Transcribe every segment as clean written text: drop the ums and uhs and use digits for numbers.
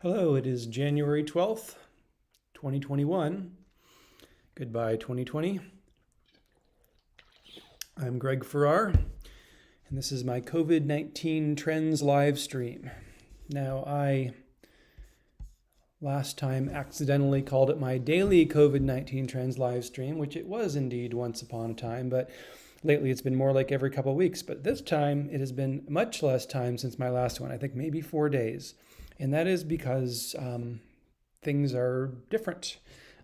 Hello, it is January 12th, 2021. Goodbye, 2020. I'm Greg Farrar, and this is my COVID-19 Trends live stream. Now, I last time accidentally called it my daily COVID-19 Trends live stream, which it was indeed once upon a time, but lately it's been more like every couple of weeks. But this time it has been much less time since my last one, I think maybe 4 days. And that is because things are different.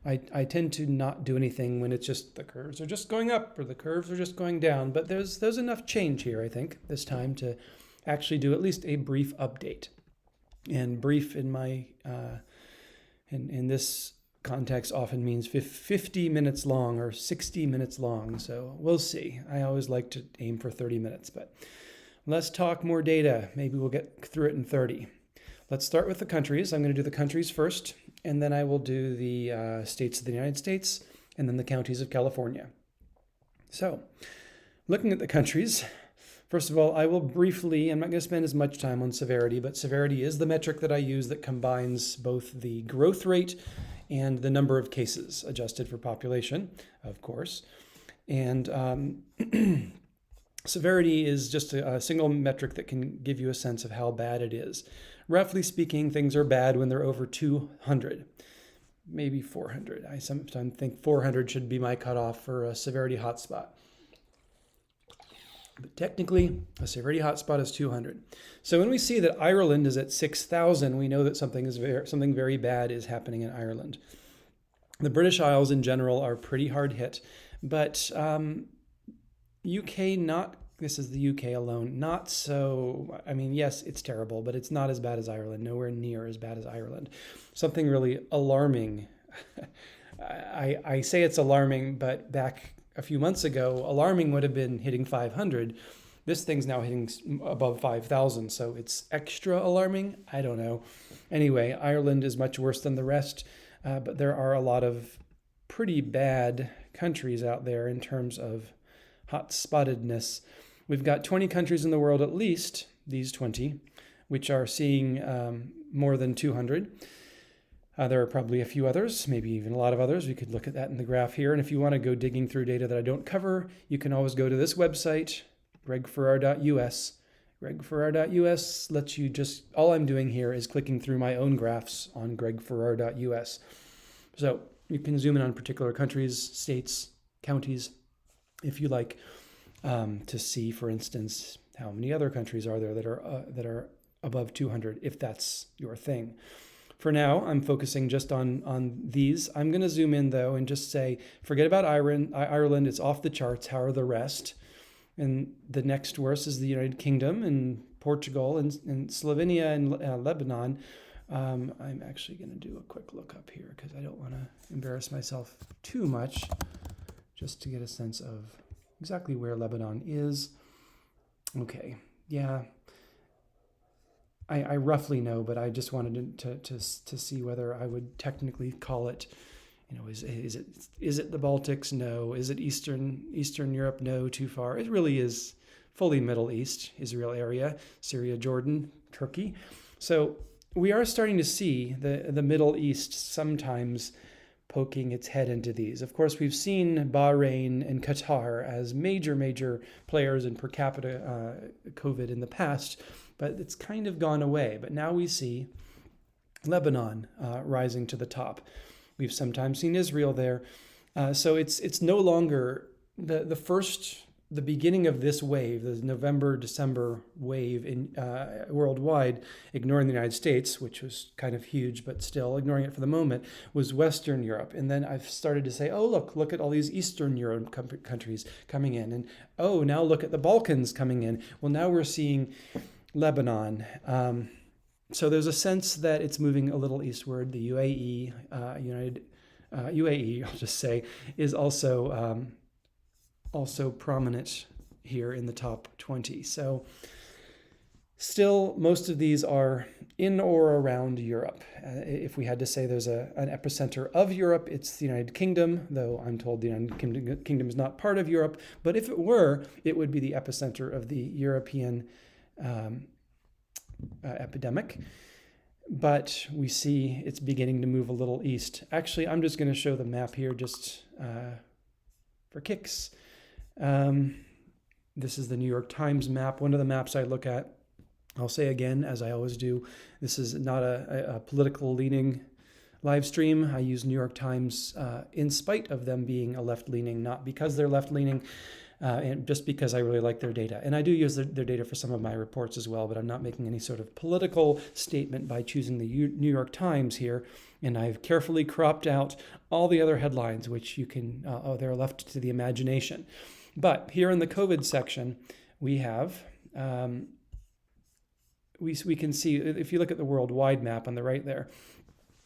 I tend to not do anything when it's just the curves are just going up or the curves are just going down. But there's enough change here, I think, this time to actually do at least a brief update. And brief in my in this context often means 50 minutes long or 60 minutes long. So we'll see. I always like to aim for 30 minutes, but less talk, more data. Maybe we'll get through it in 30. Let's start with the countries. I'm going to do the countries first, and then I will do the states of the United States, and then the counties of California. So, looking at the countries, first of all, I will briefly, I'm not going to spend as much time on severity, but severity is the metric that I use that combines both the growth rate and the number of cases adjusted for population, of course. And severity is just a single metric that can give you a sense of how bad it is. Roughly speaking, things are bad when they're over 200, maybe 400. I sometimes think 400 should be my cutoff for a severity hotspot. But technically, a severity hotspot is 200. So when we see that Ireland is at 6,000, we know that something very bad is happening in Ireland. The British Isles in general are pretty hard hit, but UK not. This is the UK alone. Not so, I mean, yes, it's terrible, but it's not as bad as Ireland, nowhere near as bad as Ireland. Something really alarming. I say it's alarming, but back a few months ago, alarming would have been hitting 500. This thing's now hitting above 5,000, so it's extra alarming. I don't know. Anyway, Ireland is much worse than the rest, but there are a lot of pretty bad countries out there in terms of hot-spottedness. We've got 20 countries in the world, at least these 20, which are seeing more than 200. There are probably a few others, maybe even a lot of others. We could look at that in the graph here. And if you want to go digging through data that I don't cover, you can always go to this website, gregfarrar.us. gregfarrar.us lets you just, all I'm doing here is clicking through my own graphs on gregfarrar.us. So you can zoom in on particular countries, states, counties, if you like. To see, for instance, how many other countries are there that are above 200, if that's your thing. For now, I'm focusing just on these. I'm going to zoom in, though, and just say, forget about Ireland. It's off the charts. How are the rest? And the next worst is the United Kingdom and Portugal and Slovenia and Lebanon. I'm actually going to do a quick look up here because I don't want to embarrass myself too much, just to get a sense of exactly where Lebanon is. Okay, yeah. I roughly know, but I just wanted to see whether I would technically call it, is it the Baltics? No. Is it Eastern Europe? No, too far. It really is fully Middle East, Israel area, Syria, Jordan, Turkey. So we are starting to see the Middle East sometimes poking its head into these. Of course, we've seen Bahrain and Qatar as major players in per capita COVID in the past, but it's kind of gone away. But now we see Lebanon rising to the top. We've sometimes seen Israel there. So it's no longer the beginning of this wave, the November-December wave in worldwide, ignoring the United States, which was kind of huge, but still ignoring it for the moment, was Western Europe. And then I've started to say, oh, look at all these Eastern Europe countries coming in. And oh, now look at the Balkans coming in. Well, now we're seeing Lebanon. So there's a sense that it's moving a little eastward. The UAE, UAE, I'll just say, is also prominent here in the top 20. So still, most of these are in or around Europe. If we had to say there's an epicenter of Europe, it's the United Kingdom, though I'm told the United Kingdom is not part of Europe. But if it were, it would be the epicenter of the European epidemic. but we see it's beginning to move a little east. Actually, I'm just going to show the map here just for kicks. This is the New York Times map, one of the maps I look at. I'll say again, as I always do, this is not a political leaning live stream. I use New York Times in spite of them being a left-leaning, not because they're left-leaning, and just because I really like their data. And I do use their data for some of my reports as well, but I'm not making any sort of political statement by choosing the New York Times here. And I've carefully cropped out all the other headlines, which you can, they're left to the imagination. But here in the COVID section, we have, we can see, if you look at the worldwide map on the right there,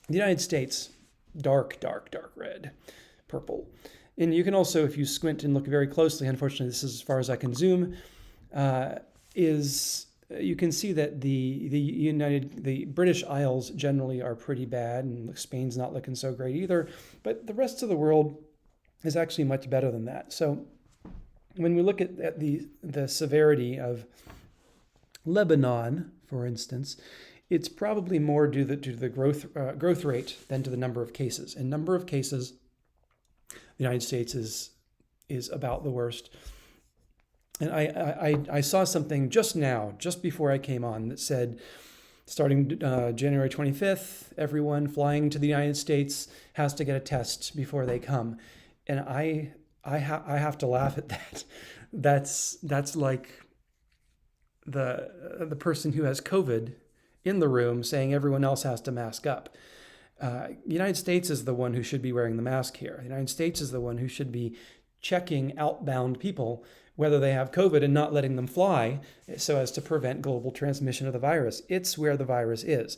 the United States, dark, dark, dark red, purple. And you can also, if you squint and look very closely, unfortunately this is as far as I can zoom, you can see that the British Isles generally are pretty bad, and Spain's not looking so great either, but the rest of the world is actually much better than that. So when we look at the severity of Lebanon, for instance, it's probably more due to the growth rate than to the number of cases. In number of cases, the United States is about the worst. And I saw something just now, just before I came on, that said, starting January 25th, everyone flying to the United States has to get a test before they come. And I have to laugh at that. That's like the person who has COVID in the room saying everyone else has to mask up. The United States is the one who should be wearing the mask here. The United States is the one who should be checking outbound people, whether they have COVID, and not letting them fly so as to prevent global transmission of the virus. It's where the virus is.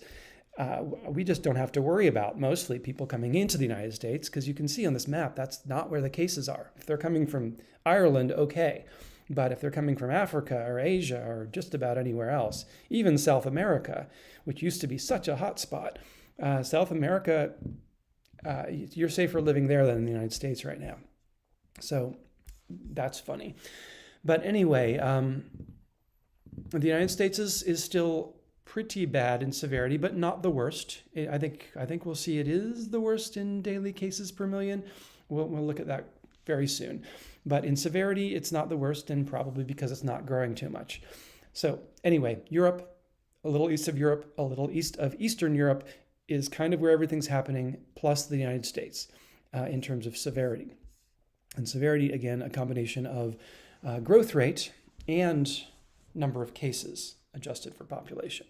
We just don't have to worry about mostly people coming into the United States, because you can see on this map, that's not where the cases are. If they're coming from Ireland, okay. But if they're coming from Africa or Asia or just about anywhere else, even South America, which used to be such a hot spot, South America, you're safer living there than in the United States right now. So that's funny. But anyway, the United States is still pretty bad in severity, but not the worst. I think we'll see it is the worst in daily cases per million. We'll look at that very soon. But in severity, it's not the worst, and probably because it's not growing too much. So anyway, Europe, a little east of Europe, a little east of Eastern Europe is kind of where everything's happening, plus the United States in terms of severity. And severity, again, a combination of growth rate and number of cases adjusted for population.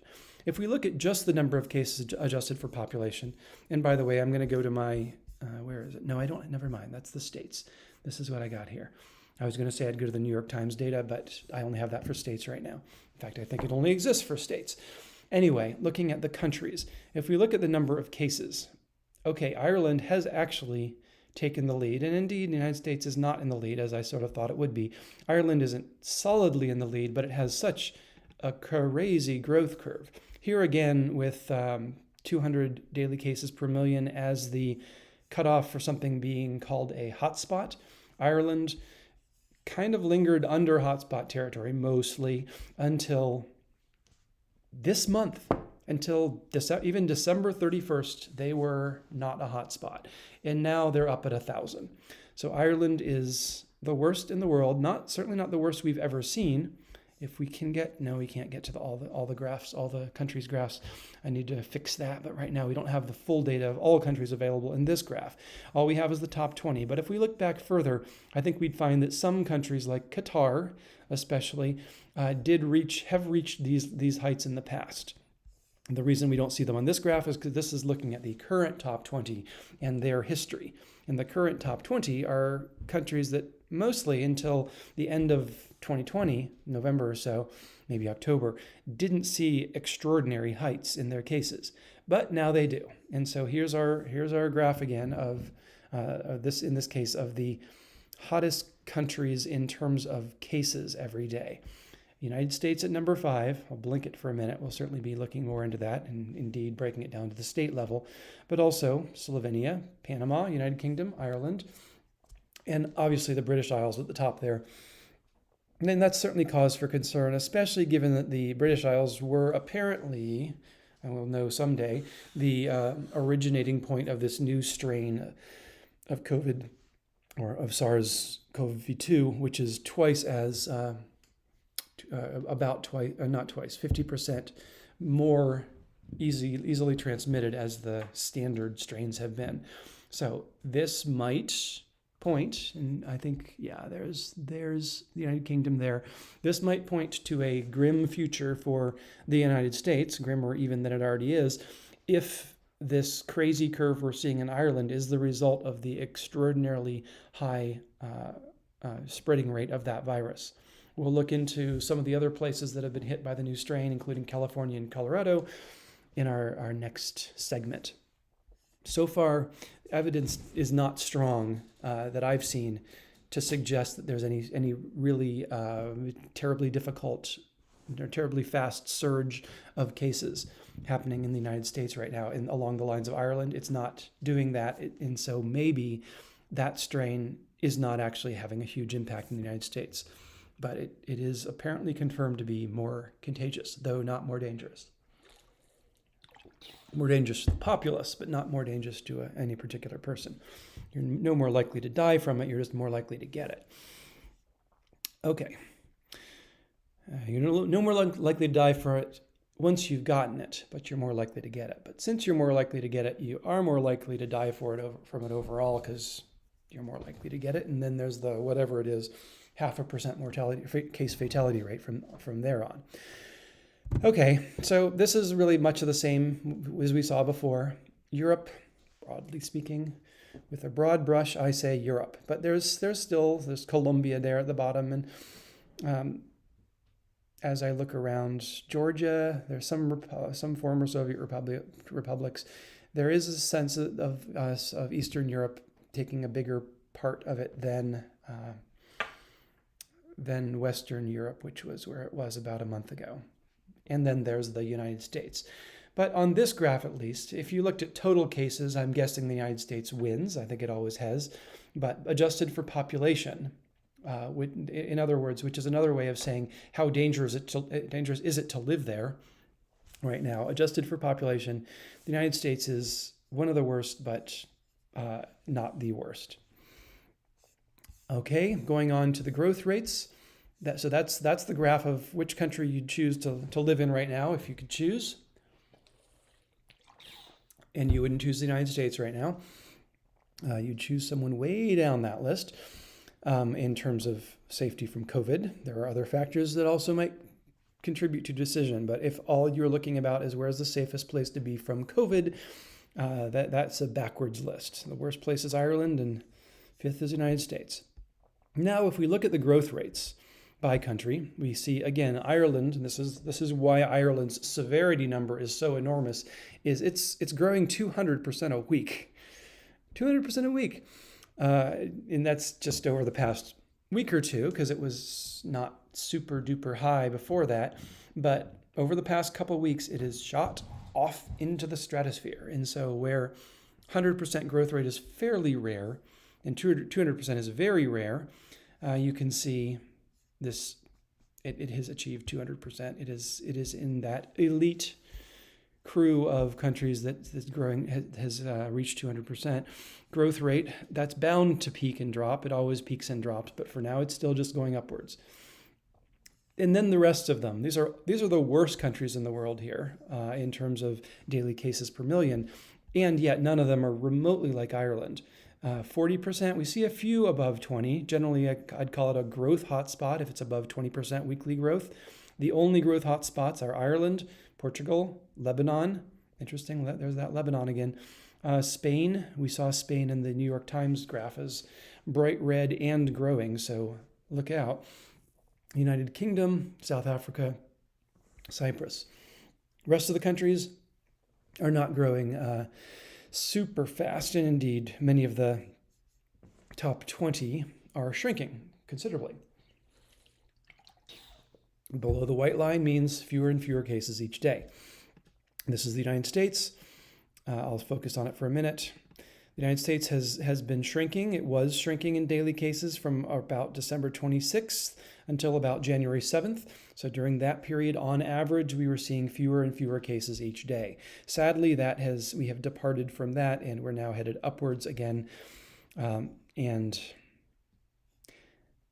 If we look at just the number of cases adjusted for population, and by the way, I'm going to go to my, where is it? No, I don't, never mind. That's the states. This is what I got here. I was going to say I'd go to the New York Times data, but I only have that for states right now. In fact, I think it only exists for states. Anyway, looking at the countries, if we look at the number of cases, okay, Ireland has actually taken the lead, and indeed the United States is not in the lead, as I sort of thought it would be. Ireland isn't solidly in the lead, but it has such a crazy growth curve. Here again, with 200 daily cases per million as the cutoff for something being called a hotspot, Ireland kind of lingered under hotspot territory mostly until this month. Until even December 31st, they were not a hotspot. And now they're up at 1,000. So Ireland is the worst in the world, certainly not the worst we've ever seen. If we can get, no, we can't get to all the graphs, all the countries' graphs. I need to fix that, but right now we don't have the full data of all countries available in this graph. All we have is the top 20. But if we look back further, I think we'd find that some countries like Qatar, especially, have reached these heights in the past. The reason we don't see them on this graph is because this is looking at the current top 20 and their history. And the current top 20 are countries that mostly until the end of 2020, November or so, maybe October, didn't see extraordinary heights in their cases. But now they do. And so here's our graph again of in this case, of the hottest countries in terms of cases every day. United States at number 5, I'll blink it for a minute, we'll certainly be looking more into that and indeed breaking it down to the state level, but also Slovenia, Panama, United Kingdom, Ireland, and obviously the British Isles at the top there. And then that's certainly cause for concern, especially given that the British Isles were apparently and we'll know someday, the originating point of this new strain of COVID, or of SARS-CoV-2, which is twice as, about twice, not twice, 50% more easily transmitted as the standard strains have been. So this might point, and I think, yeah, there's the United Kingdom there. This might point to a grim future for the United States, grimmer even than it already is, if this crazy curve we're seeing in Ireland is the result of the extraordinarily high spreading rate of that virus. We'll look into some of the other places that have been hit by the new strain, including California and Colorado, in our next segment. So far, evidence is not strong that I've seen to suggest that there's any really terribly difficult or terribly fast surge of cases happening in the United States right now. And along the lines of Ireland, it's not doing that. And so maybe that strain is not actually having a huge impact in the United States. But it is apparently confirmed to be more contagious, though not more dangerous. More dangerous to the populace, but not more dangerous to any particular person. You're no more likely to die from it, you're just more likely to get it. Okay. You're no more likely to die for it once you've gotten it, but you're more likely to get it. But since you're more likely to get it, you are more likely to die from it overall, because you're more likely to get it. And then there's the, whatever it is, 0.5% case fatality rate from there on. Okay, so this is really much of the same as we saw before. Europe, broadly speaking, with a broad brush, I say Europe. But there's Colombia there at the bottom, and as I look around Georgia, there's some former Soviet republics. There is a sense of Eastern Europe taking a bigger part of it than Western Europe, which was where it was about a month ago. And then there's the United States. But on this graph, at least, if you looked at total cases, I'm guessing the United States wins. I think it always has. But adjusted for population, in other words, which is another way of saying how dangerous is it to live there right now, adjusted for population, the United States is one of the worst, but not the worst. Okay, going on to the growth rates. So that's the graph of which country you'd choose to live in right now if you could choose. And you wouldn't choose the United States right now. You'd choose someone way down that list in terms of safety from COVID. There are other factors that also might contribute to decision, but if all you're looking about is where's the safest place to be from COVID, that's a backwards list. The worst place is Ireland, and fifth is the United States. Now, if we look at the growth rates by country, we see, again, Ireland, and this is why Ireland's severity number is so enormous, is it's growing 200% a week. 200% a week. And that's just over the past week or two, because it was not super duper high before that. But over the past couple of weeks, it has shot off into the stratosphere. And so where 100% growth rate is fairly rare, and 200% is very rare, you can see this, it has achieved 200%. It is in that elite crew of countries that's growing, has reached 200% growth rate. That's bound to peak and drop. It always peaks and drops, but for now it's still just going upwards. And then the rest of them, these are the worst countries in the world here in terms of daily cases per million, and yet none of them are remotely like Ireland. 40%, we see a few above 20. Generally, I'd call it a growth hotspot if it's above 20% weekly growth. The only growth hotspots are Ireland, Portugal, Lebanon. Interesting, there's that Lebanon again. Spain, we saw Spain in the New York Times graph as bright red and growing, so look out. United Kingdom, South Africa, Cyprus. Rest of the countries are not growing super fast, and indeed many of the top 20 are shrinking considerably. Below the white line means fewer and fewer cases each day. This is the United States. I'll focus on it for a minute. The United States has been shrinking. It was shrinking in daily cases from about December 26th until about January 7th. So during that period, on average, we were seeing fewer and fewer cases each day. Sadly, we have departed from that, and we're now headed upwards again. And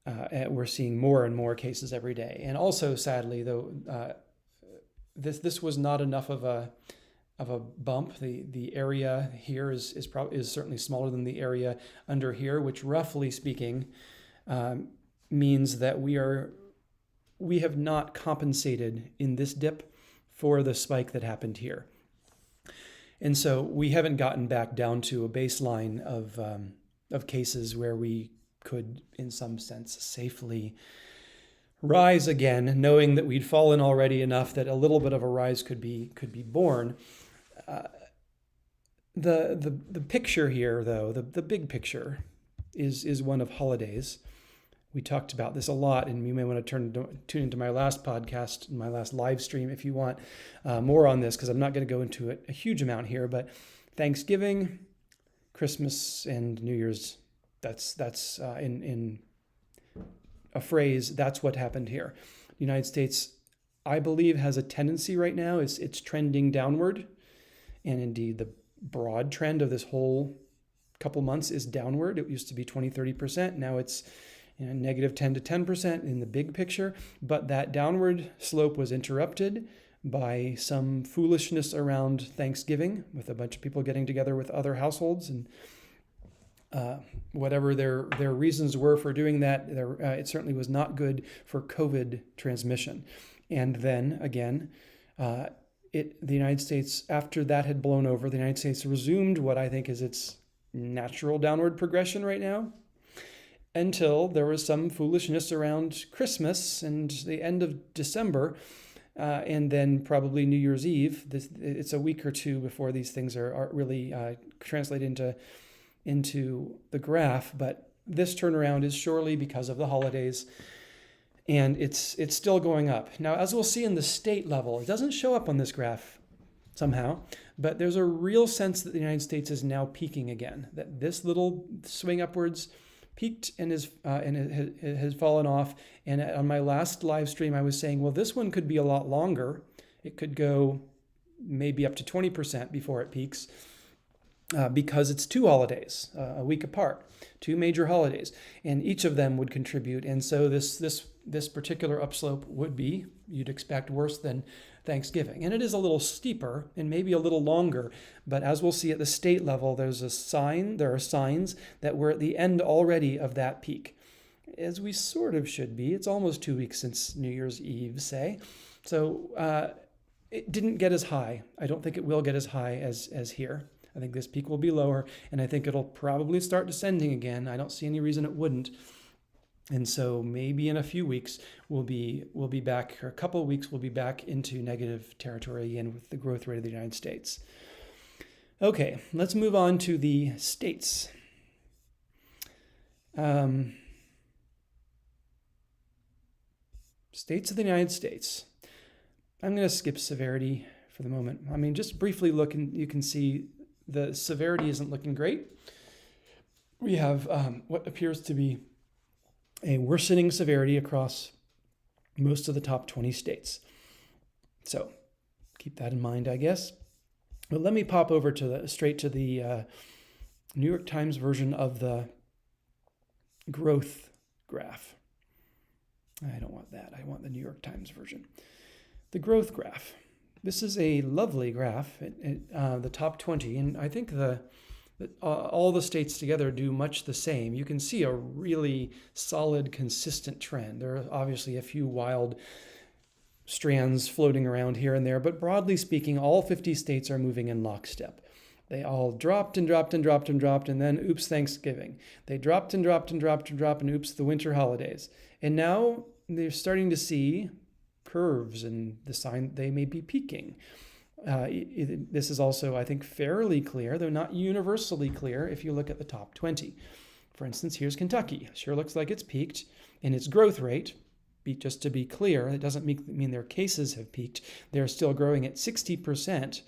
we're seeing more and more cases every day. And also, sadly, though, this was not enough of a bump. The area here is certainly smaller than the area under here, which roughly speaking means that we have not compensated in this dip for the spike that happened here. And so we haven't gotten back down to a baseline of cases where we could, in some sense, safely rise again, knowing that we'd fallen already enough that a little bit of a rise could be born. The picture here, though, the big picture is one of holidays. We talked about this a lot, and you may want to tune into my last podcast, my last live stream, if you want more on this, because I'm not going to go into it a huge amount here. But Thanksgiving, Christmas, and New Year's, that's in a phrase, that's what happened here. The United States, I believe, has a tendency right now, it's trending downward. And indeed, the broad trend of this whole couple months is downward. It used to be 20-30%. Now it's negative 10 to 10% in the big picture. But that downward slope was interrupted by some foolishness around Thanksgiving, with a bunch of people getting together with other households, and whatever their reasons were for doing that, it certainly was not good for COVID transmission. And then again, the United States, after that had blown over, the United States resumed what I think is its natural downward progression right now, until there was some foolishness around Christmas and the end of December, and then probably New Year's Eve. It's a week or two before these things are really translated into the graph, but this turnaround is surely because of the holidays, and it's still going up. Now, as we'll see in the state level, it doesn't show up on this graph somehow, but there's a real sense that the United States is now peaking again, that this little swing upwards peaked and it has fallen off. And on my last live stream, I was saying, well, this one could be a lot longer. It could go maybe up to 20% before it peaks. Because it's two holidays, a week apart, two major holidays, and each of them would contribute. And so this particular upslope would be, you'd expect, worse than Thanksgiving. And it is a little steeper and maybe a little longer, but as we'll see at the state level, there are signs that we're at the end already of that peak, as we sort of should be. It's almost 2 weeks since New Year's Eve, say. So it didn't get as high. I don't think it will get as high as here. I think this peak will be lower, and I think it'll probably start descending again. I don't see any reason it wouldn't. And so maybe in a few weeks, we'll be back, or a couple of weeks, we'll be back into negative territory again with the growth rate of the United States. Okay, let's move on to the states. States of the United States. I'm going to skip severity for the moment. I mean, just briefly look, and you can see the severity isn't looking great. We have what appears to be a worsening severity across most of the top 20 states. So keep that in mind, I guess. But let me pop over straight to the New York Times version of the growth graph. I don't want that. I want the New York Times version. The growth graph. This is a lovely graph, the top 20, and I think all the states together do much the same. You can see a really solid, consistent trend. There are obviously a few wild strands floating around here and there, but broadly speaking, all 50 states are moving in lockstep. They all dropped and dropped and dropped and dropped, and then oops, Thanksgiving. They dropped and dropped and dropped and dropped, and oops, the winter holidays. And now they're starting to see curves and the sign they may be peaking. This is also, I think, fairly clear, though not universally clear, if you look at the top 20. For instance, here's Kentucky. Sure looks like it's peaked in its growth rate. Just to be clear, it doesn't mean their cases have peaked. They're still growing at 60%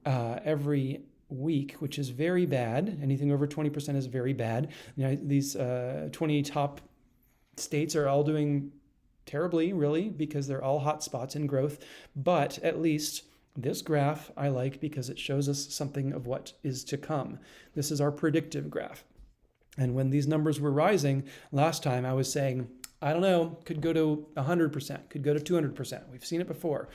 every week, which is very bad. Anything over 20% is very bad. These 20 top states are all doing terribly, really, because they're all hot spots in growth. But at least this graph I like because it shows us something of what is to come. This is our predictive graph. And when these numbers were rising last time, I was saying, I don't know, could go to 100%, could go to 200%. We've seen it before.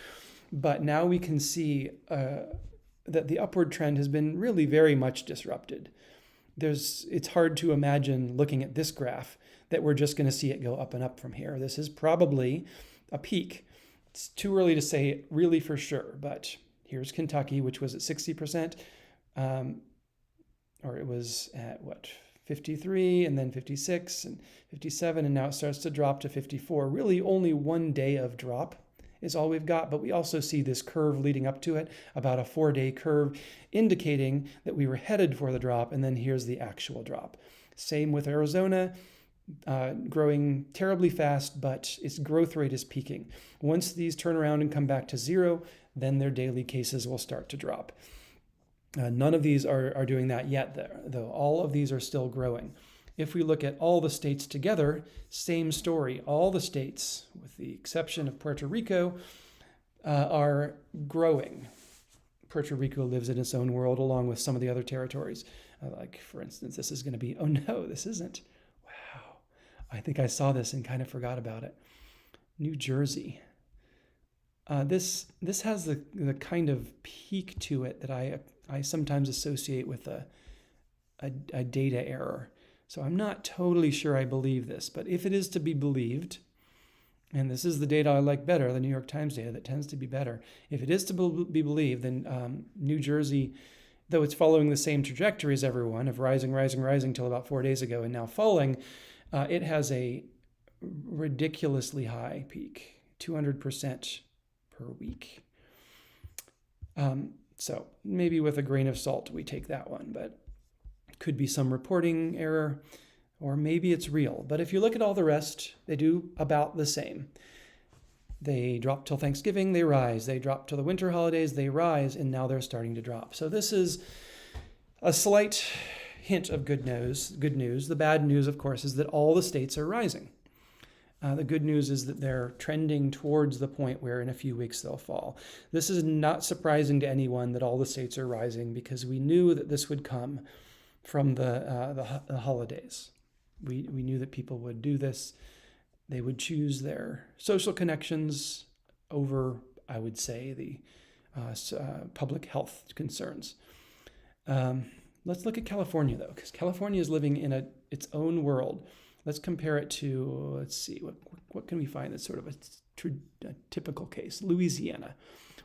But now we can see that the upward trend has been really very much disrupted. It's hard to imagine looking at this graph that we're just going to see it go up and up from here. This is probably a peak. It's too early to say really for sure, but here's Kentucky, which was at 60%, or it was at 53 and then 56 and 57, and now it starts to drop to 54. Really only one day of drop is all we've got, but we also see this curve leading up to it, about a 4-day curve, indicating that we were headed for the drop, and then here's the actual drop. Same with Arizona, growing terribly fast, but its growth rate is peaking. Once these turn around and come back to zero, then their daily cases will start to drop. None of these are doing that yet, though. All of these are still growing. If we look at all the states together, same story. All the states, with the exception of Puerto Rico, are growing. Puerto Rico lives in its own world along with some of the other territories. Like, for instance, this is going to be, oh no, this isn't. Wow. I think I saw this and kind of forgot about it. New Jersey. This has the kind of peak to it that I sometimes associate with a data error. So I'm not totally sure I believe this, but if it is to be believed, and this is the data I like better, the New York Times data that tends to be better, if it is to be believed, then New Jersey, though it's following the same trajectory as everyone of rising till about 4 days ago and now falling, it has a ridiculously high peak, 200% per week. So maybe with a grain of salt we take that one, but it could be some reporting error, or maybe it's real. But if you look at all the rest, they do about the same. They drop till Thanksgiving, they rise. They drop till the winter holidays, they rise, and now they're starting to drop. So this is a slight hint of good news. The bad news, of course, is that all the states are rising. The good news is that they're trending towards the point where in a few weeks they'll fall. This is not surprising to anyone that all the states are rising, because we knew that this would come from the holidays. We knew that people would do this. They would choose their social connections over, I would say, the public health concerns. Let's look at California, though, because California is living in its own world. Let's compare it to, let's see, what can we find that's sort of a typical case? Louisiana.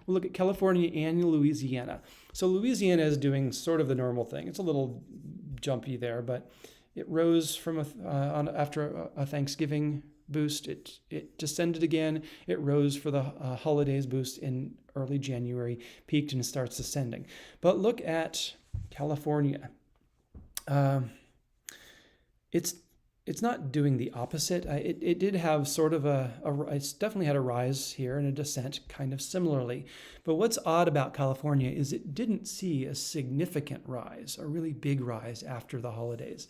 We'll look at California and Louisiana. So Louisiana is doing sort of the normal thing. It's a little jumpy there, but it rose from after a Thanksgiving boost. It descended again. It rose for the holidays boost in early January, peaked and starts ascending. But look at California. It's not doing the opposite. It did have sort of it's definitely had a rise here and a descent kind of similarly. But what's odd about California is it didn't see a significant rise, a really big rise after the holidays.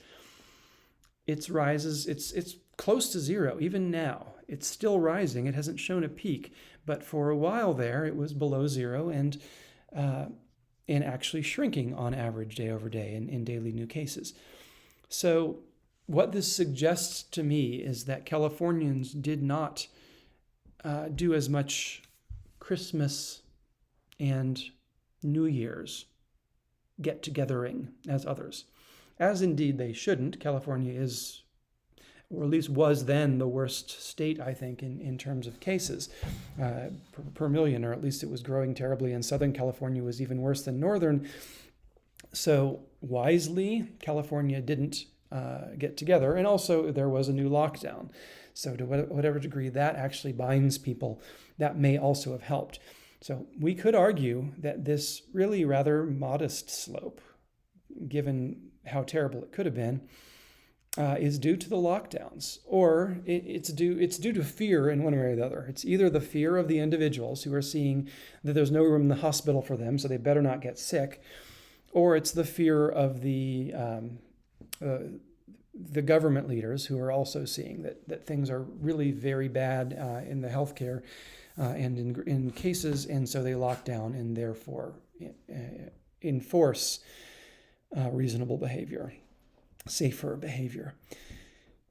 Its rises, it's close to zero even now. It's still rising. It hasn't shown a peak, but for a while there it was below zero and actually shrinking on average day over day in daily new cases. So what this suggests to me is that Californians did not do as much Christmas and New Year's get-togethering as others, as indeed they shouldn't. California is, or at least was then, the worst state, I think, in terms of cases per million, or at least it was growing terribly, and Southern California was even worse than Northern. So wisely, California didn't get together, and also there was a new lockdown. So to whatever degree that actually binds people, that may also have helped. So we could argue that this really rather modest slope, given how terrible it could have been, is due to the lockdowns, or it's due to fear in one way or the other. It's either the fear of the individuals who are seeing that there's no room in the hospital for them, so they better not get sick, or it's the fear of the government leaders who are also seeing that things are really very bad in the healthcare and in cases, and so they lock down and therefore enforce reasonable behavior, safer behavior.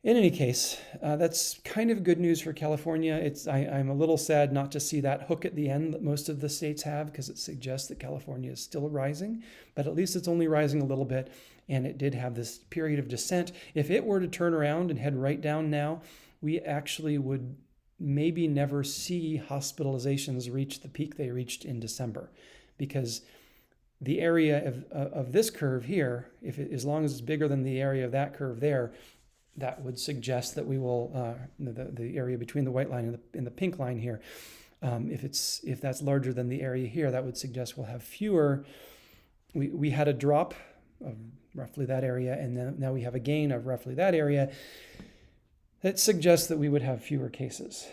In any case, that's kind of good news for California. I'm a little sad not to see that hook at the end that most of the states have, because it suggests that California is still rising, but at least it's only rising a little bit, and it did have this period of descent. If it were to turn around and head right down now, we actually would maybe never see hospitalizations reach the peak they reached in December, because the area of this curve here, as long as it's bigger than the area of that curve there, that would suggest that we will, the area between the white line and the pink line here, if that's larger than the area here, that would suggest we'll have fewer. We had a drop of roughly that area, and then now we have a gain of roughly that area. That suggests that we would have fewer cases,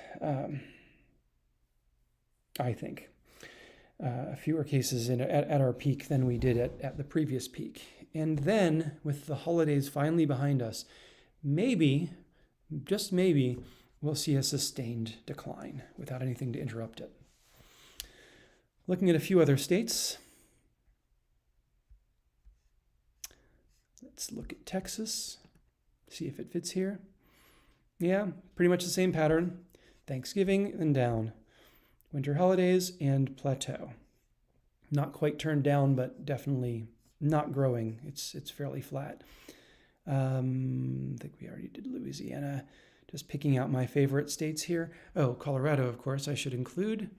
I think. Fewer cases at our peak than we did at the previous peak. And then, with the holidays finally behind us, maybe, just maybe, we'll see a sustained decline without anything to interrupt it. Looking at a few other states. Let's look at Texas, see if it fits here. Yeah, pretty much the same pattern. Thanksgiving and down. Winter holidays and plateau. Not quite turned down, but definitely not growing. It's fairly flat. I think we already did Louisiana. Just picking out my favorite states here. Oh, Colorado, of course, I should include.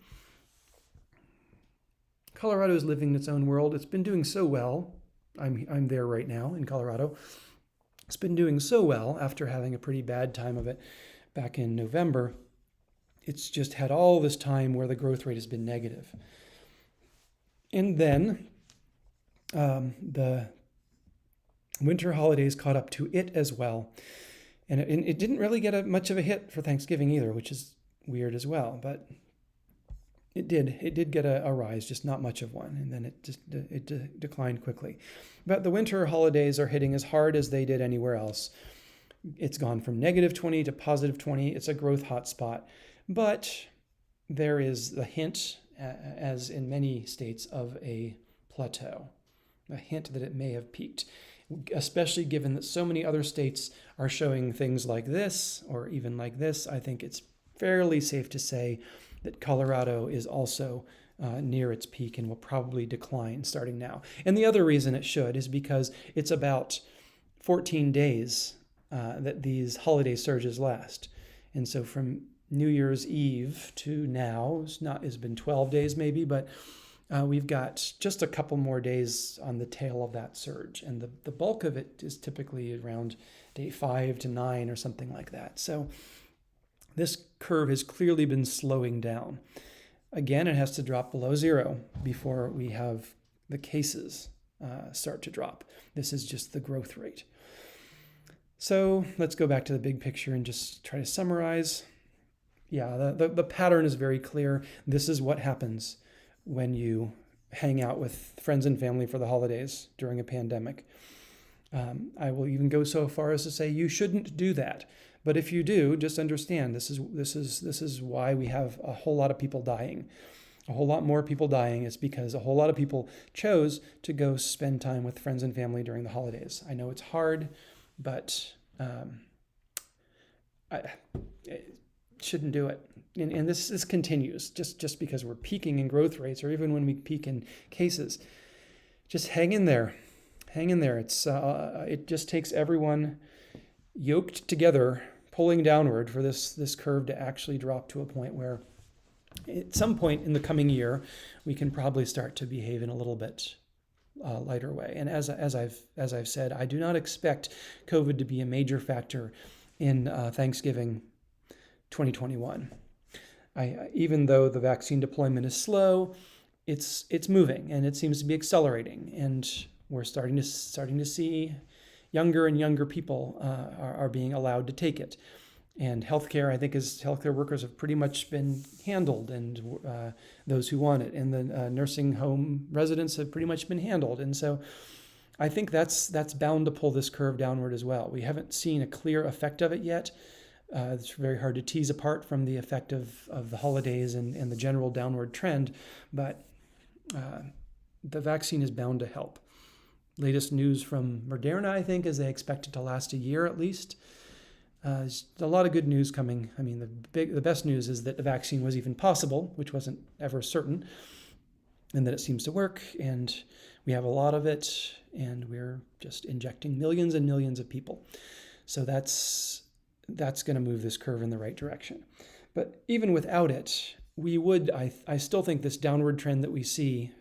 Colorado is living its own world. It's been doing so well. I'm there right now in Colorado. It's been doing so well after having a pretty bad time of it back in November. It's just had all this time where the growth rate has been negative. And then the winter holidays caught up to it as well. And it didn't really get much of a hit for Thanksgiving either, which is weird as well. But it did get a rise, just not much of one. And then it declined quickly. But the winter holidays are hitting as hard as they did anywhere else. It's gone from -20 to +20. It's a growth hotspot. But there is the hint, as in many states, of a plateau, a hint that it may have peaked, especially given that so many other states are showing things like this, or even like this. I think it's fairly safe to say that Colorado is also near its peak and will probably decline starting now. And the other reason it should is because it's about 14 days that these holiday surges last. And so from New Year's Eve to now, it's been 12 days maybe, but we've got just a couple more days on the tail of that surge. And the bulk of it is typically around day 5 to 9 or something like that. So this curve has clearly been slowing down. Again, it has to drop below 0 before we have the cases start to drop. This is just the growth rate. So let's go back to the big picture and just try to summarize. Yeah, the pattern is very clear. This is what happens when you hang out with friends and family for the holidays during a pandemic. I will even go so far as to say you shouldn't do that. But if you do, just understand this is why we have a whole lot of people dying. A whole lot more people dying is because a whole lot of people chose to go spend time with friends and family during the holidays. I know it's hard, but shouldn't do it. And this continues just because we're peaking in growth rates, or even when we peak in cases. Just hang in there. Hang in there. It just takes everyone yoked together, pulling downward for this curve to actually drop to a point where at some point in the coming year, we can probably start to behave in a little bit lighter way. And as I've said, I do not expect COVID to be a major factor in Thanksgiving 2021. Even though the vaccine deployment is slow, it's moving and it seems to be accelerating, and we're starting to see younger and younger people are being allowed to take it. And healthcare, I think, healthcare workers have pretty much been handled, and those who want it, and the nursing home residents have pretty much been handled. And so I think that's bound to pull this curve downward as well. We haven't seen a clear effect of it yet. It's very hard to tease apart from the effect of the holidays and the general downward trend, but the vaccine is bound to help. Latest news from Moderna, I think, is they expect it to last a year at least. There's a lot of good news coming. I mean, the best news is that the vaccine was even possible, which wasn't ever certain, and that it seems to work, and we have a lot of it, and we're just injecting millions and millions of people. So that's going to move this curve in the right direction. But even without it, I still think this downward trend that we see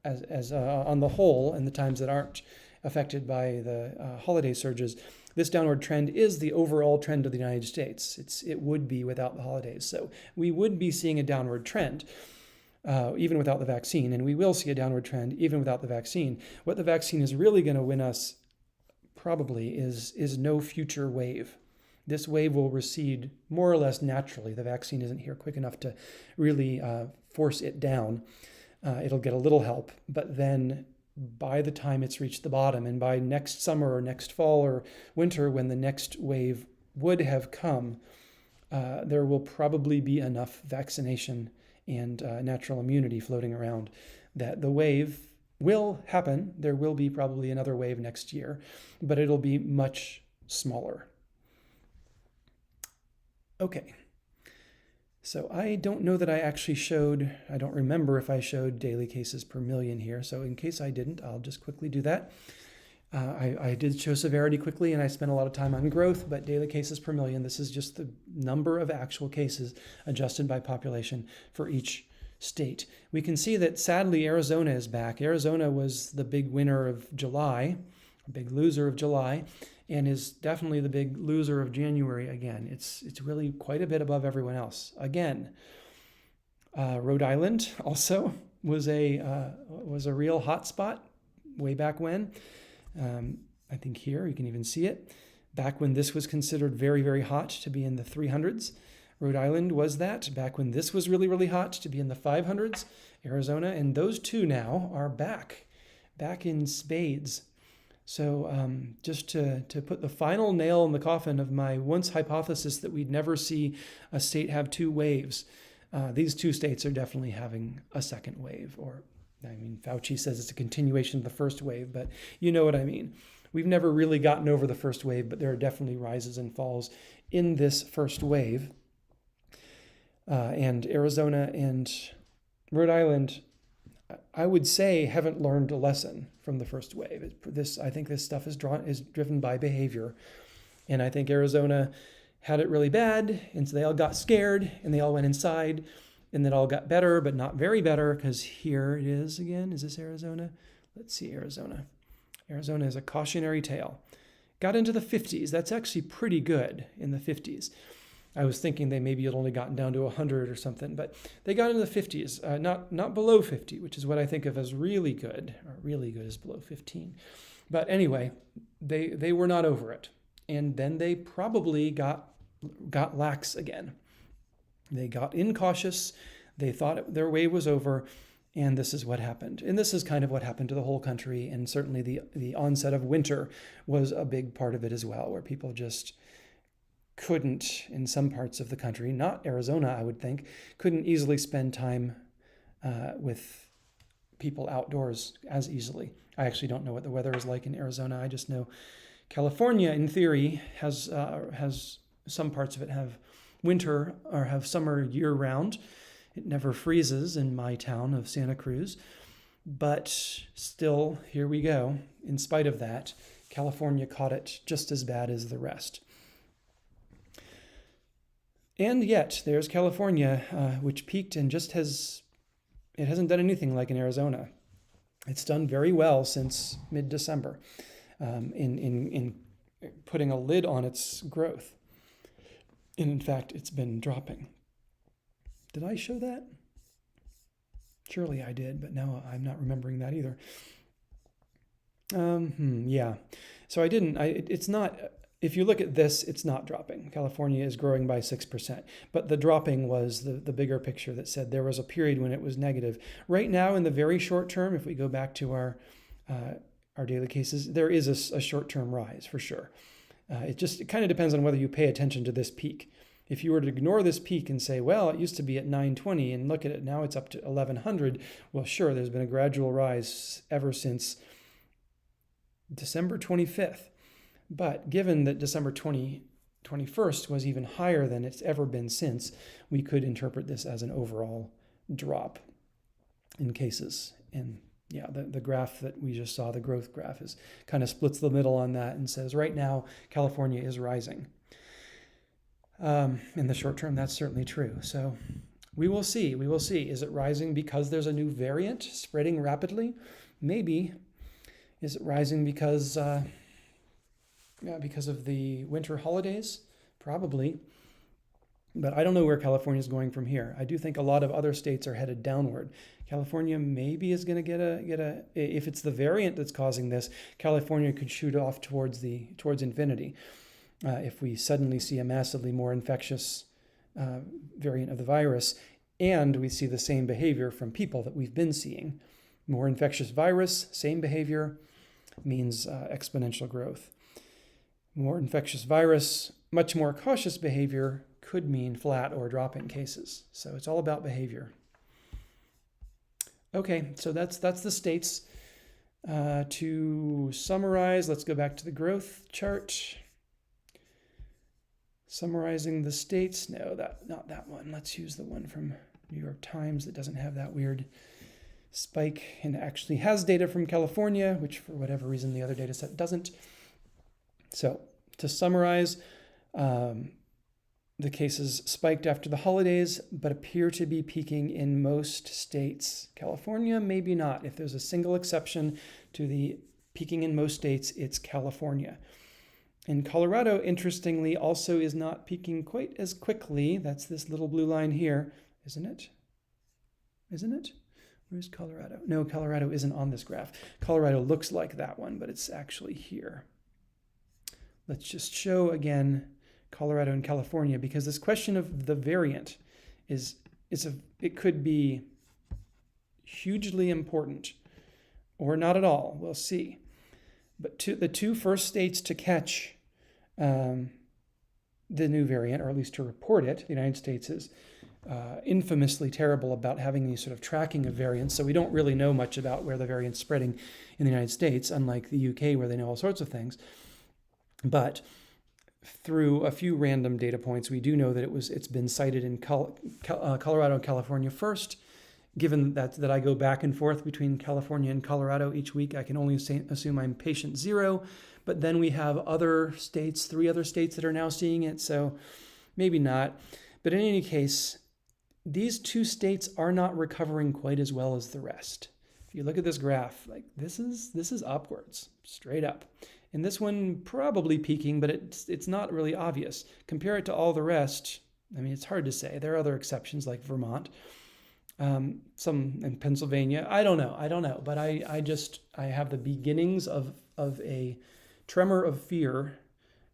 as on the whole, in the times that aren't affected by the holiday surges, this downward trend is the overall trend of the United States. It would be without the holidays. So we would be seeing a downward trend even without the vaccine, and we will see a downward trend even without the vaccine. What the vaccine is really going to win us probably is no future wave. This wave will recede more or less naturally. The vaccine isn't here quick enough to really force it down. It'll get a little help, but then by the time it's reached the bottom, and by next summer or next fall or winter, when the next wave would have come, there will probably be enough vaccination and natural immunity floating around that the wave will happen. There will be probably another wave next year, but it'll be much smaller. Okay. So I don't know that I actually I don't remember if I showed daily cases per million here. So in case I didn't, I'll just quickly do that. I did show severity quickly, and I spent a lot of time on growth, but daily cases per million, this is just the number of actual cases adjusted by population for each state. We can see that sadly Arizona is back. Arizona was the big winner of July, a big loser of July, and is definitely the big loser of January again. It's really quite a bit above everyone else. Again, Rhode Island also was a real hot spot way back when. I think here you can even see it. Back when this was considered very, very hot to be in the 300s, Rhode Island was that. Back when this was really, really hot to be in the 500s, Arizona, and those two now are back in spades. So just to put the final nail in the coffin of my once hypothesis that we'd never see a state have two waves, these two states are definitely having a second wave. Or, I mean, Fauci says it's a continuation of the first wave, but you know what I mean. We've never really gotten over the first wave, but there are definitely rises and falls in this first wave. And Arizona and Rhode Island, I would say, haven't learned a lesson from the first wave. I think this stuff is driven by behavior. And I think Arizona had it really bad, and so they all got scared, and they all went inside, and it all got better, but not very better, because here it is again. Is this Arizona? Let's see, Arizona. Arizona is a cautionary tale. Got into the 50s. That's actually pretty good in the 50s. I was thinking they maybe had only gotten down to 100 or something, but they got into the 50s, not below 50, which is what I think of as really good, or really good is below 15. But anyway, they were not over it. And then they probably got lax again. They got incautious. They thought their wave was over, and this is what happened. And this is kind of what happened to the whole country, and certainly the onset of winter was a big part of it as well, where people just couldn't, in some parts of the country, not Arizona, I would think, couldn't easily spend time with people outdoors as easily. I actually don't know what the weather is like in Arizona. I just know California, in theory, has some parts of it have winter or have summer year-round. It never freezes in my town of Santa Cruz. But still, here we go. In spite of that, California caught it just as bad as the rest. And yet, there's California, which peaked and it hasn't done anything like in Arizona. It's done very well since mid-December in putting a lid on its growth. And in fact, it's been dropping. Did I show that? Surely I did, but now I'm not remembering that either. Yeah. So I didn't. It's not if you look at this, it's not dropping. California is growing by 6%. But the dropping was the bigger picture that said there was a period when it was negative. Right now, in the very short term, if we go back to our daily cases, there is a short-term rise for sure. It kind of depends on whether you pay attention to this peak. If you were to ignore this peak and say, well, it used to be at 920 and look at it, now it's up to 1100, well, sure, there's been a gradual rise ever since December 25th. But given that December 21st was even higher than it's ever been since, we could interpret this as an overall drop in cases. And yeah, the graph that we just saw, the growth graph, is kind of splits the middle on that and says right now California is rising. In the short term, that's certainly true. So we will see. We will see. Is it rising because there's a new variant spreading rapidly? Maybe. Is it rising because of the winter holidays? Probably. But I don't know where California is going from here. I do think a lot of other states are headed downward. California maybe is going to get a if it's the variant that's causing this, California could shoot off towards infinity. If we suddenly see a massively more infectious variant of the virus, and we see the same behavior from people that we've been seeing. More infectious virus, same behavior, means exponential growth. More infectious virus, much more cautious behavior could mean flat or dropping cases. So it's all about behavior. Okay, so that's the states. To summarize, let's go back to the growth chart. Summarizing the states. No, not that one. Let's use the one from New York Times that doesn't have that weird spike and actually has data from California, which for whatever reason the other data set doesn't. So to summarize, the cases spiked after the holidays, but appear to be peaking in most states. California, maybe not. If there's a single exception to the peaking in most states, it's California. And Colorado, interestingly, also is not peaking quite as quickly. That's this little blue line here, isn't it? Isn't it? Where's Colorado? No, Colorado isn't on this graph. Colorado looks like that one, but it's actually here. Let's just show again Colorado and California, because this question of the variant it could be hugely important or not at all. We'll see. But the two first states to catch the new variant, or at least to report it, the United States is infamously terrible about having these sort of tracking of variants. So we don't really know much about where the variant's spreading in the United States, unlike the UK where they know all sorts of things. But through a few random data points, we do know that it's been cited in Colorado and California first. Given that I go back and forth between California and Colorado each week, I can only assume I'm patient zero. But then we have other states, 3 other states that are now seeing it, so maybe not. But in any case, these 2 states are not recovering quite as well as the rest. If you look at this graph, like this is upwards, straight up. And this one probably peaking, but it's not really obvious. Compare it to all the rest. I mean, it's hard to say. There are other exceptions like Vermont. Some in Pennsylvania. I don't know. But I have the beginnings of a tremor of fear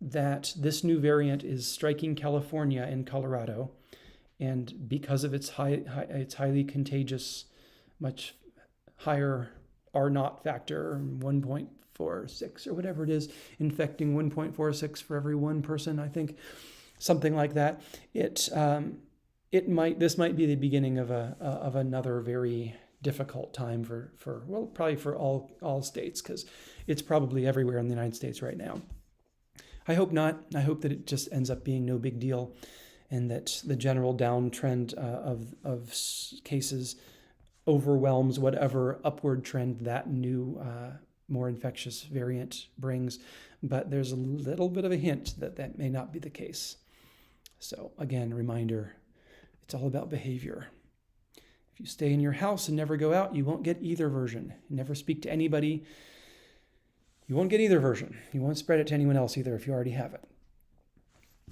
that this new variant is striking California and Colorado, and because of its highly contagious, much higher R0 factor, 1.46 or whatever it is, infecting 1.46 for every one person, I think, something like that. This might be the beginning of another very difficult time for probably for all states, because it's probably everywhere in the United States right now. I hope not. I hope that it just ends up being no big deal, and that the general downtrend of cases overwhelms whatever upward trend that new more infectious variant brings. But there's a little bit of a hint that may not be the case. So again, reminder, it's all about behavior. If you stay in your house and never go out, you won't get either version. You never speak to anybody, you won't get either version. You won't spread it to anyone else either if you already have it.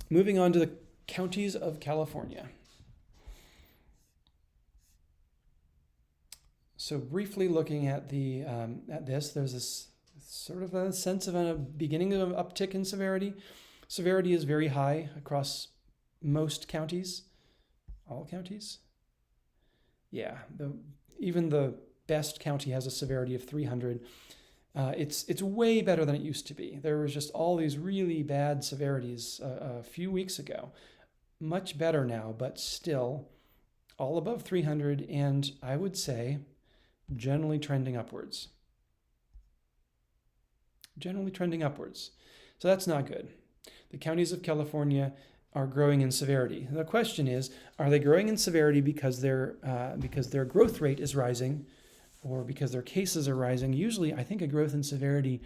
Moving on to the counties of California. So briefly looking at there's this sort of a sense of a beginning of an uptick in severity. Severity is very high across most counties, all counties. Yeah, even the best county has a severity of 300. It's way better than it used to be. There was just all these really bad severities a few weeks ago. Much better now, but still all above 300, and I would say generally trending upwards. Generally trending upwards. So that's not good. The counties of California are growing in severity. The question is, are they growing in severity because their growth rate is rising, or because their cases are rising? Usually, I think a growth in severity,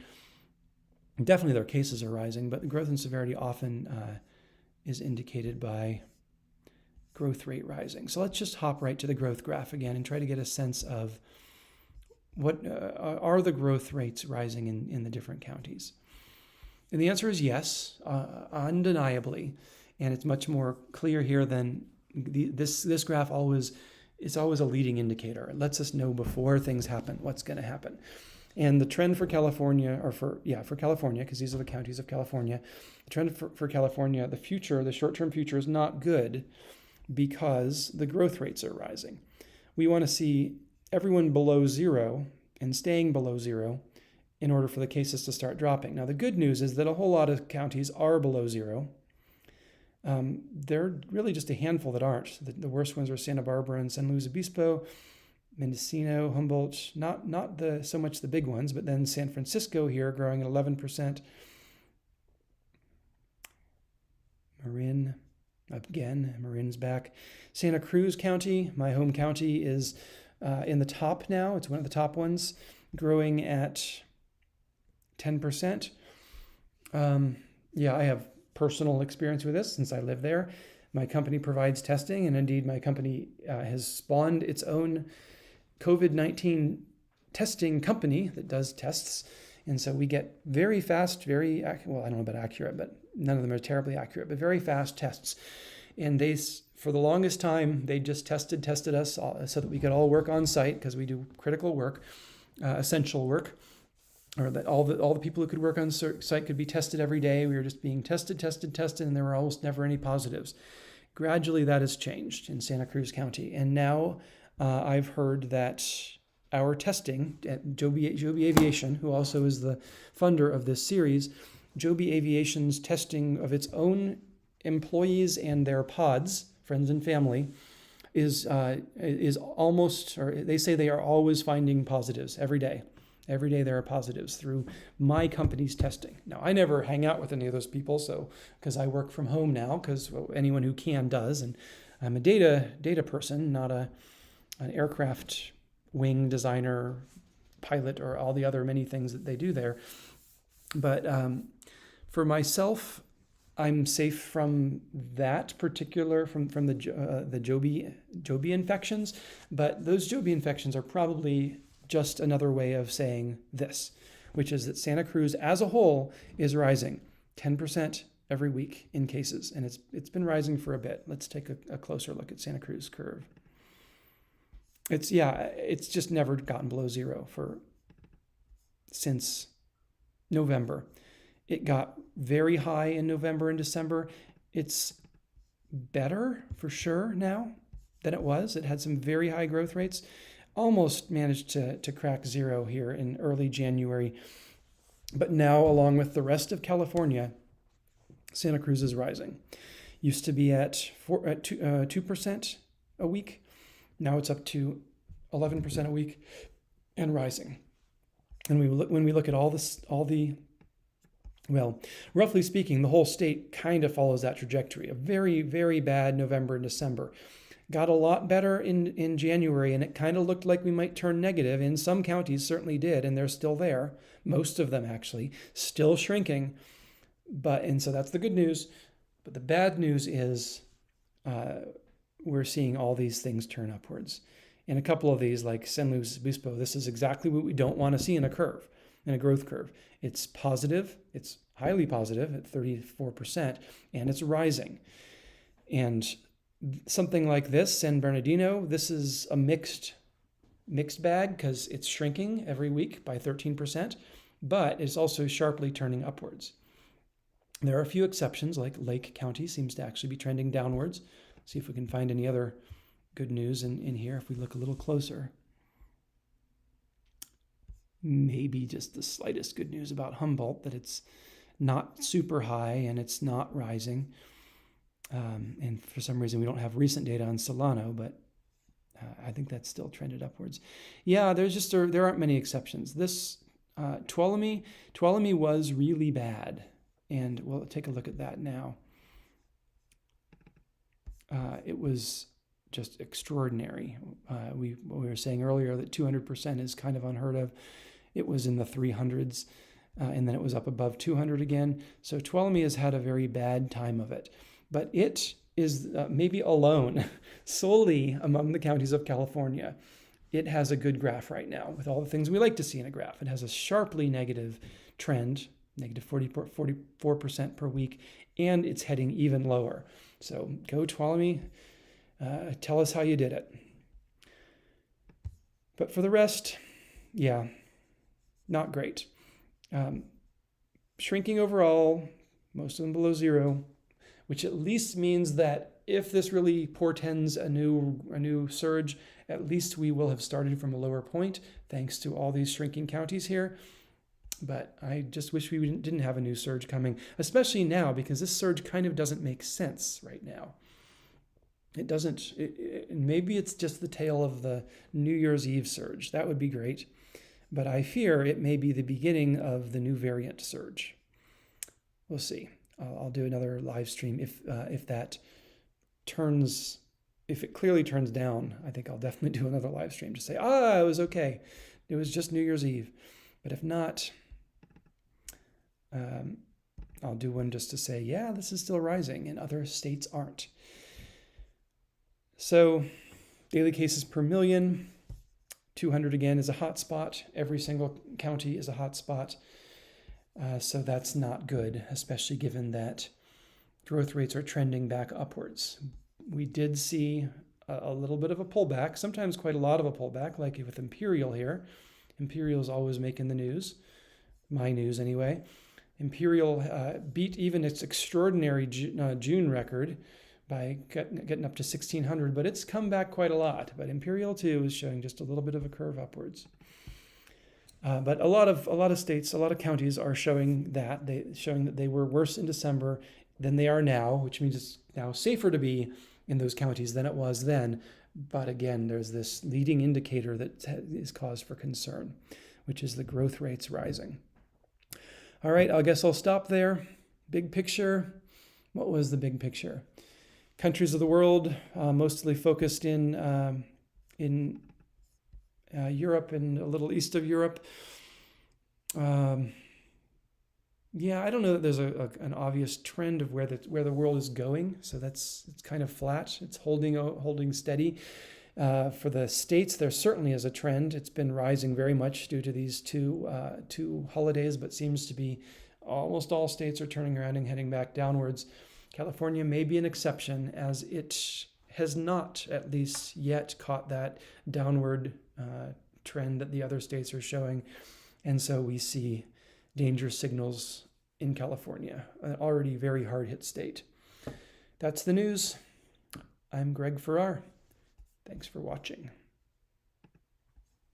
definitely their cases are rising, but the growth in severity often is indicated by growth rate rising. So let's just hop right to the growth graph again and try to get a sense of what are the growth rates rising in the different counties. And the answer is yes, undeniably. And it's much more clear here than this graph is always a leading indicator. It lets us know before things happen what's going to happen. And the trend for California, for California, because these are the counties of California, the trend for California, the short-term future is not good because the growth rates are rising. We want to see everyone below zero and staying below zero in order for the cases to start dropping. Now, the good news is that a whole lot of counties are below zero. There are really just a handful that aren't. The worst ones are Santa Barbara and San Luis Obispo, Mendocino, Humboldt, not so much the big ones, but then San Francisco here growing at 11%. Marin, again, Marin's back. Santa Cruz County, my home county, is in the top now. It's one of the top ones, growing at 10%. I have personal experience with this since I live there. My company provides testing, and indeed my company has spawned its own COVID-19 testing company that does tests. And so we get very fast, I don't know about accurate, but none of them are terribly accurate, but very fast tests. And for the longest time, they just tested us so that we could all work on site, because we do critical work, essential work, or that all the people who could work on site could be tested every day. We were just being tested, and there were almost never any positives. Gradually, that has changed in Santa Cruz County. And now I've heard that our testing at Joby Aviation, who also is the funder of this series, Joby Aviation's testing of its own employees and their pods, friends and family, is almost, or they say they are always finding positives every day. Every day there are positives through my company's testing. Now, I never hang out with any of those people, so because I work from home now, because anyone who can does, and I'm a data person, not an aircraft wing designer, pilot, or all the other many things that they do there. But for myself, I'm safe from that particular, from the Joby infections, but those Joby infections are probably just another way of saying this, which is that Santa Cruz as a whole is rising 10% every week in cases, and it's been rising for a bit. Let's take a closer look at Santa Cruz curve. It's just never gotten below zero since November. It got very high in November and December. It's better for sure now than it was. It had some very high growth rates. Almost managed to crack zero here in early January. But now, along with the rest of California, Santa Cruz is rising. Used to be at 2% a week. Now it's up to 11% a week and rising. And when we look at roughly speaking, the whole state kind of follows that trajectory. A very, very bad November and December. Got a lot better in January, and it kind of looked like we might turn negative. In some counties, certainly did, and they're still there. Most of them, actually, still shrinking. And so that's the good news. But the bad news is we're seeing all these things turn upwards. And a couple of these, like San Luis Obispo, this is exactly what we don't want to see in a growth curve. It's positive. It's highly positive at 34%, and it's rising. And something like this, San Bernardino, this is a mixed bag because it's shrinking every week by 13%, but it's also sharply turning upwards. There are a few exceptions, like Lake County seems to actually be trending downwards. See if we can find any other good news in here if we look a little closer. Maybe just the slightest good news about Humboldt, that it's not super high and it's not rising. And for some reason, we don't have recent data on Solano, but I think that's still trended upwards. Yeah, there aren't many exceptions. This Tuolumne was really bad, and we'll take a look at that now. It was just extraordinary. We were saying earlier that 200% is kind of unheard of. It was in the 300s, and then it was up above 200 again. So Tuolumne has had a very bad time of it. But it is maybe alone, solely among the counties of California. It has a good graph right now with all the things we like to see in a graph. It has a sharply negative trend, negative 44% per week, and it's heading even lower. So go Tuolumne, tell us how you did it. But for the rest, yeah, not great. Shrinking overall, most of them below zero, which at least means that if this really portends a new surge, at least we will have started from a lower point, thanks to all these shrinking counties here. But I just wish we didn't have a new surge coming, especially now, because this surge kind of doesn't make sense right now. It doesn't. Maybe it's just the tail of the New Year's Eve surge. That would be great. But I fear it may be the beginning of the new variant surge. We'll see. I'll do another live stream if it clearly turns down. I think I'll definitely do another live stream to say, it was okay. It was just New Year's Eve. But if not, I'll do one just to say, yeah, this is still rising and other states aren't. So daily cases per million, 200 again is a hot spot. Every single county is a hot spot. So that's not good, especially given that growth rates are trending back upwards. We did see a little bit of a pullback, sometimes quite a lot of a pullback, like with Imperial here. Imperial is always making the news, my news anyway. Imperial beat even its extraordinary June record by getting up to 1,600, but it's come back quite a lot. But Imperial too is showing just a little bit of a curve upwards. But a lot of states, a lot of counties are showing that they were worse in December than they are now, which means it's now safer to be in those counties than it was then. But again, there's this leading indicator that is cause for concern, which is the growth rates rising. All right, I guess I'll stop there. Big picture. What was the big picture? Countries of the world, mostly focused in Europe and a little east of Europe. Yeah, I don't know that there's an obvious trend of where the world is going. So it's kind of flat. It's holding steady. For the states, there certainly is a trend. It's been rising very much due to these two holidays, but seems to be almost all states are turning around and heading back downwards. California may be an exception, as it has not, at least yet, caught that downward trend that the other states are showing. And so we see danger signals in California, an already very hard hit state. That's the news. I'm Greg Farrar. Thanks for watching.